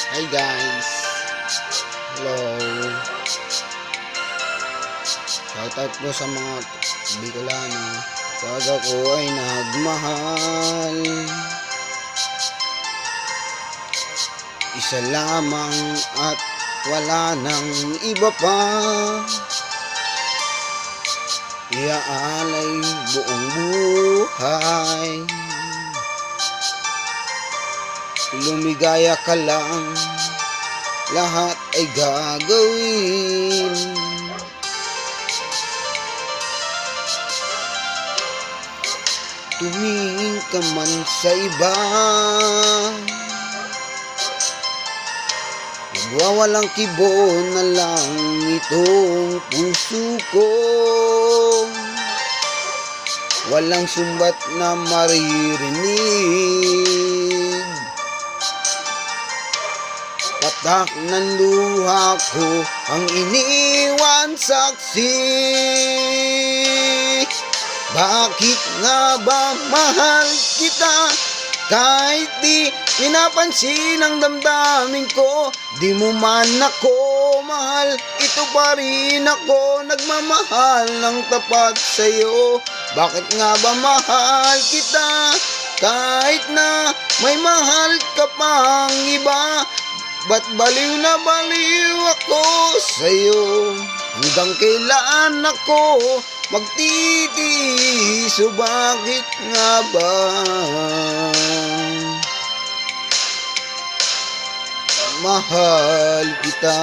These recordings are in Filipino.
Hi guys! Hello! Shoutout po sa mga Bicolano. Pag ako ay nagmahal, isa lamang at wala nang iba pa. Iaalay buong buhay, lumigaya ka lang, lahat ay gagawin. Tumingin ka man sa iba, nagwawalang kibo na lang itong puso ko. Walang sumbat na maririnig, patak ng luha ko ang iniwan saksi. Bakit nga ba mahal kita kahit di pinapansin ang damdamin ko? Di mo man ako mahal, ito pa rin ako nagmamahal ng tapat sa'yo. Bakit nga ba mahal kita kahit na may mahal ka pang iba? Ba't baliw na baliw ako sa'yo? Hanggang kailan ako magtitiis? O bakit nga ba mahal kita?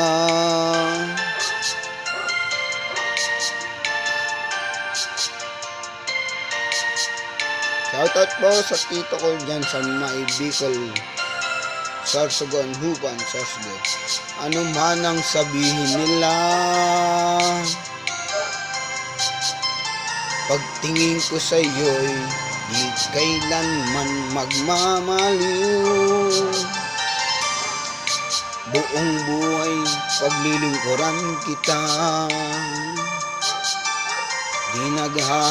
Shoutout po sa tito ko dyan sa may Bicol, Sorsogon, Huban, Sorsogon. Ano man ang sabihin nila, pagtingin ko sa'yo'y di kailanman magmamaliw. Buong buhay paglilingkuran kita, di